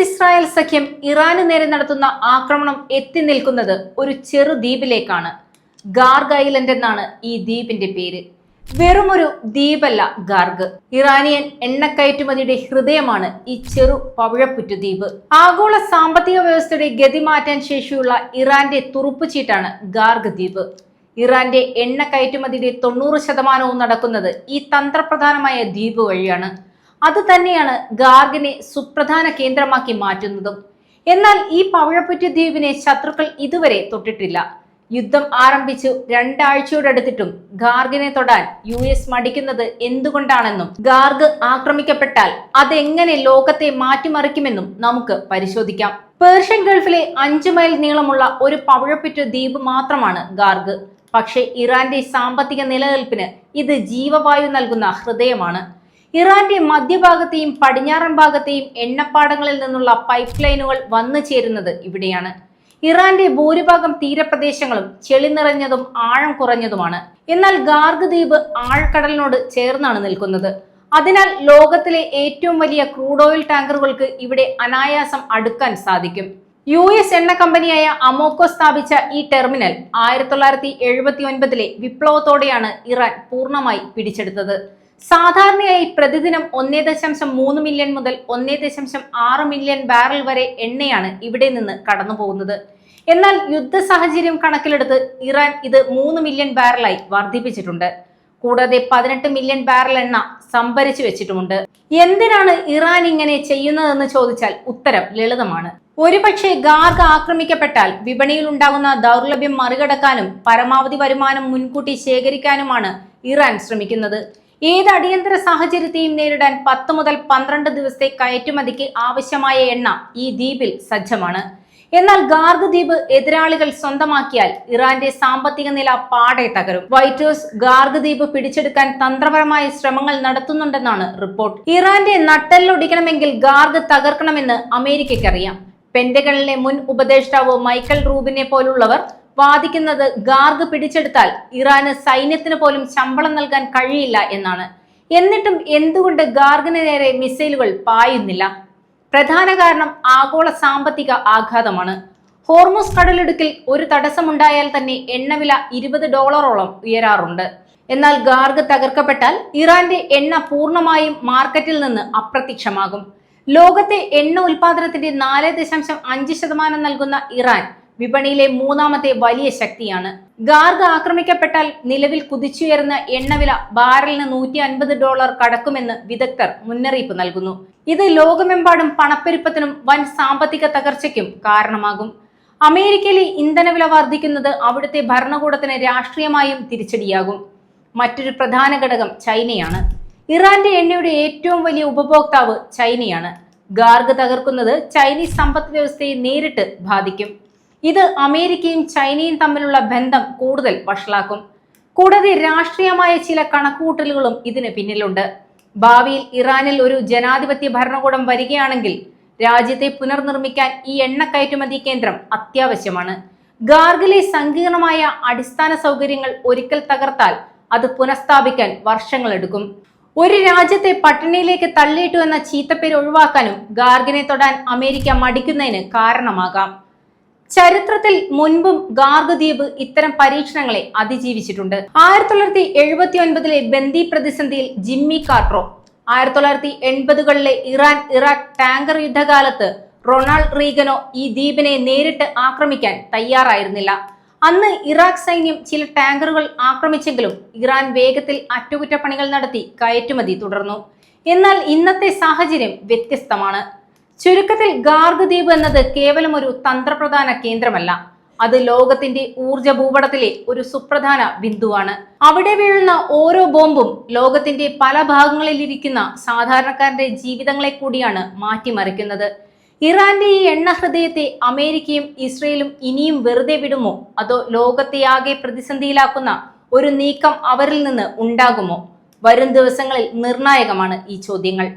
Israel സഖ്യം ഇറാന് നേരെ നടത്തുന്ന ആക്രമണം എത്തി നിൽക്കുന്നത് ഒരു ചെറു ദ്വീപിലേക്കാണ്. ഗാർഗ് ഐലൻഡ് എന്നാണ് ഈ ദ്വീപിന്റെ പേര്. വെറുമൊരു ദ്വീപല്ല ഗാർഗ്. ഇറാനിയൻ എണ്ണക്കയറ്റുമതിയുടെ ഹൃദയമാണ് ഈ ചെറു പവിഴപ്പുറ്റു ദ്വീപ്. ആഗോള സാമ്പത്തിക വ്യവസ്ഥയുടെ ഗതി മാറ്റാൻ ശേഷിയുള്ള ഇറാന്റെ തുറുപ്പുചീട്ടാണ് ഗാർഗ് ദ്വീപ്. ഇറാന്റെ എണ്ണ കയറ്റുമതിയുടെ 90% നടക്കുന്നത് ഈ തന്ത്രപ്രധാനമായ ദ്വീപ് വഴിയാണ്. അത് തന്നെയാണ് ഗാർഗിനെ സുപ്രധാന കേന്ദ്രമാക്കി മാറ്റുന്നതും. എന്നാൽ ഈ പവിഴപ്പുറ്റു ദ്വീപിനെ ശത്രുക്കൾ ഇതുവരെ തൊട്ടിട്ടില്ല. യുദ്ധം ആരംഭിച്ചു 2 ആഴ്ചയോടടുത്തിട്ടും ഗാർഗിനെ തൊടാൻ US മടിക്കുന്നത് എന്തുകൊണ്ടാണെന്നും ഗാർഗ് ആക്രമിക്കപ്പെട്ടാൽ അതെങ്ങനെ ലോകത്തെ മാറ്റിമറിക്കുമെന്നും നമുക്ക് പരിശോധിക്കാം. പേർഷ്യൻ ഗൾഫിലെ 5 മൈൽ നീളമുള്ള ഒരു പവിഴപ്പുറ്റു ദ്വീപ് മാത്രമാണ് ഗാർഗ്. പക്ഷേ ഇറാന്റെ സാമ്പത്തിക നിലനിൽപ്പിന് ഇത് ജീവവായു നൽകുന്ന ഹൃദയമാണ്. ഇറാന്റെ മധ്യഭാഗത്തെയും പടിഞ്ഞാറൻ ഭാഗത്തെയും എണ്ണപ്പാടങ്ങളിൽ നിന്നുള്ള പൈപ്പ് ലൈനുകൾ വന്നു ചേരുന്നത് ഇവിടെയാണ്. ഇറാന്റെ ഭൂരിഭാഗം തീരപ്രദേശങ്ങളും ചെളി നിറഞ്ഞതും ആഴം കുറഞ്ഞതുമാണ്. എന്നാൽ ഗാർഗ് ദ്വീപ് ആഴക്കടലിനോട് ചേർന്നാണ് നിൽക്കുന്നത്. അതിനാൽ ലോകത്തിലെ ഏറ്റവും വലിയ ക്രൂഡ് ഓയിൽ ടാങ്കറുകൾക്ക് ഇവിടെ അനായാസം അടുക്കാൻ സാധിക്കും. US എണ്ണ കമ്പനിയായ അമോക്കോ സ്ഥാപിച്ച ഈ ടെർമിനൽ 1979 വിപ്ലവത്തോടെയാണ് ഇറാൻ പൂർണ്ണമായി പിടിച്ചെടുത്തത്. സാധാരണയായി പ്രതിദിനം 1.3 മില്യൺ മുതൽ 1.6 മില്യൺ ബാരൽ വരെ എണ്ണയാണ് ഇവിടെ നിന്ന് കടന്നു പോകുന്നത്. എന്നാൽ യുദ്ധ സാഹചര്യം കണക്കിലെടുത്ത് ഇറാൻ ഇത് 3 മില്യൺ ബാരലായി വർദ്ധിപ്പിച്ചിട്ടുണ്ട്. കൂടാതെ 18 മില്യൺ ബാരൽ എണ്ണ സംഭരിച്ചു വെച്ചിട്ടുമുണ്ട്. എന്തിനാണ് ഇറാൻ ഇങ്ങനെ ചെയ്യുന്നതെന്ന് ചോദിച്ചാൽ ഉത്തരം ലളിതമാണ്. ഒരുപക്ഷെ ഗാർഗ് ആക്രമിക്കപ്പെട്ടാൽ വിപണിയിൽ ഉണ്ടാകുന്ന ദൗർലഭ്യം മറികടക്കാനും പരമാവധി വരുമാനം മുൻകൂട്ടി ശേഖരിക്കാനുമാണ് ഇറാൻ ശ്രമിക്കുന്നത്. ഏത് അടിയന്തര സാഹചര്യത്തെയും നേരിടാൻ 10 മുതൽ 12 ദിവസത്തെ കയറ്റുമതിക്ക് ആവശ്യമായ എണ്ണ ഈ ദ്വീപിൽ സജ്ജമാണ്. എന്നാൽ ഗാർഗ് ദ്വീപ് എതിരാളികൾ സ്വന്തമാക്കിയാൽ ഇറാന്റെ സാമ്പത്തിക നില പാടെ തകരും. വൈറ്റ് ഹൗസ് ഗാർഗ് ദ്വീപ് പിടിച്ചെടുക്കാൻ തന്ത്രപരമായ ശ്രമങ്ങൾ നടത്തുന്നുണ്ടെന്നാണ് റിപ്പോർട്ട്. ഇറാന്റെ നട്ടെല്ലൊടിക്കണമെങ്കിൽ ഗാർഗ് തകർക്കണമെന്ന് അമേരിക്കയ്ക്കറിയാം. പെന്റഗണിലെ മുൻ ഉപദേഷ്ടാവ് മൈക്കൽ റൂബിനെ പോലുള്ളവർ വാദിക്കുന്നത് ഗാർഗ് പിടിച്ചെടുത്താൽ ഇറാന് സൈന്യത്തിന് പോലും ശമ്പളം നൽകാൻ കഴിയില്ല എന്നാണ്. എന്നിട്ടും എന്തുകൊണ്ട് ഗാർഗിന് നേരെ മിസൈലുകൾ പായുന്നില്ല? പ്രധാന കാരണം ആഗോള സാമ്പത്തിക ആഘാതമാണ്. ഹോർമുസ് കടലിടുക്കിൽ ഒരു തടസ്സമുണ്ടായാൽ തന്നെ എണ്ണവില $20 ഉയരാറുണ്ട്. എന്നാൽ ഗാർഗ് തകർക്കപ്പെട്ടാൽ ഇറാന്റെ എണ്ണ പൂർണ്ണമായും മാർക്കറ്റിൽ നിന്ന് അപ്രത്യക്ഷമാകും. ലോകത്തെ എണ്ണ ഉൽപാദനത്തിന്റെ 4.5% നൽകുന്ന ഇറാൻ വിപണിയിലെ 3ാമത്തെ വലിയ ശക്തിയാണ്. ഗാർഗ് ആക്രമിക്കപ്പെട്ടാൽ നിലവിൽ കുതിച്ചുയരുന്ന എണ്ണവില ബാരലിന് $150 കടക്കുമെന്ന് വിദഗ്ധർ മുന്നറിയിപ്പ് നൽകുന്നു. ഇത് ലോകമെമ്പാടും പണപ്പെരുപ്പത്തിനും വൻ സാമ്പത്തിക തകർച്ചയ്ക്കും കാരണമാകും. അമേരിക്കയിലെ ഇന്ധനവില വർദ്ധിക്കുന്നത് അവിടുത്തെ ഭരണകൂടത്തിന് രാഷ്ട്രീയമായും തിരിച്ചടിയാകും. മറ്റൊരു പ്രധാന ഘടകം ചൈനയാണ്. ഇറാന്റെ എണ്ണയുടെ ഏറ്റവും വലിയ ഉപഭോക്താവ് ചൈനയാണ്. ഗാർഗ് തകർക്കുന്നത് ചൈനീസ് സമ്പദ് വ്യവസ്ഥയെ നേരിട്ട് ബാധിക്കും. ഇത് അമേരിക്കയും ചൈനയും തമ്മിലുള്ള ബന്ധം കൂടുതൽ വഷളാക്കും. കൂടാതെ രാഷ്ട്രീയമായ ചില കണക്കുകൂട്ടലുകളും ഇതിന് പിന്നിലുണ്ട്. ഭാവിയിൽ ഇറാനിൽ ഒരു ജനാധിപത്യ ഭരണകൂടം വരികയാണെങ്കിൽ രാജ്യത്തെ പുനർനിർമ്മിക്കാൻ ഈ എണ്ണ കയറ്റുമതി കേന്ദ്രം അത്യാവശ്യമാണ്. ഗാർഗിലെ സങ്കീർണമായ അടിസ്ഥാന സൗകര്യങ്ങൾ ഒരിക്കൽ തകർത്താൽ അത് പുനഃസ്ഥാപിക്കാൻ വർഷങ്ങളെടുക്കും. ഒരു രാജ്യത്തെ പട്ടിണിയിലേക്ക് തള്ളിയിട്ടു എന്ന ചീത്തപ്പേര് ഒഴിവാക്കാനും ഗാർഗിനെ തൊടാൻ അമേരിക്ക മടിക്കുന്നതിന് കാരണമാകാം. ചരിത്രത്തിൽ മുൻപും ഗാർഗ് ദ്വീപ് ഇത്തരം പരീക്ഷണങ്ങളെ അതിജീവിച്ചിട്ടുണ്ട്. 1979 ബന്ദി പ്രതിസന്ധിയിൽ ജിമ്മി കാർട്ടറോ, 1980കളിലെ ഇറാൻ-ഇറാഖ് ടാങ്കർ യുദ്ധകാലത്ത് റൊണാൾഡ് റീഗനോ ഈ ദ്വീപിനെ നേരിട്ട് ആക്രമിക്കാൻ തയ്യാറായിരുന്നില്ല. അന്ന് ഇറാഖ് സൈന്യം ചില ടാങ്കറുകൾ ആക്രമിച്ചെങ്കിലും ഇറാൻ വേഗത്തിൽ അറ്റകുറ്റപ്പണികൾ നടത്തി കയറ്റുമതി തുടർന്നു. എന്നാൽ ഇന്നത്തെ സാഹചര്യം വ്യത്യസ്തമാണ്. ചുരുക്കത്തിൽ ഗാർഗ് ദ്വീപ് എന്നത് കേവലം ഒരു തന്ത്രപ്രധാന കേന്ദ്രമല്ല, അത് ലോകത്തിന്റെ ഊർജ ഭൂപടത്തിലെ ഒരു സുപ്രധാന ബിന്ദുവാണ്. അവിടെ വീഴുന്ന ഓരോ ബോംബും ലോകത്തിന്റെ പല ഭാഗങ്ങളിൽ ഇരിക്കുന്ന സാധാരണക്കാരന്റെ ജീവിതങ്ങളെ കൂടിയാണ് മാറ്റിമറിക്കുന്നത്. ഇറാന്റെ ഈ എണ്ണ ഹൃദയത്തെ അമേരിക്കയും ഇസ്രയേലും ഇനിയും വെറുതെ വിടുമോ, അതോ ലോകത്തെയാകെ പ്രതിസന്ധിയിലാക്കുന്ന ഒരു നീക്കം അവരിൽ നിന്ന് ഉണ്ടാകുമോ? വരും ദിവസങ്ങളിൽ നിർണായകമാണ് ഈ ചോദ്യങ്ങൾ.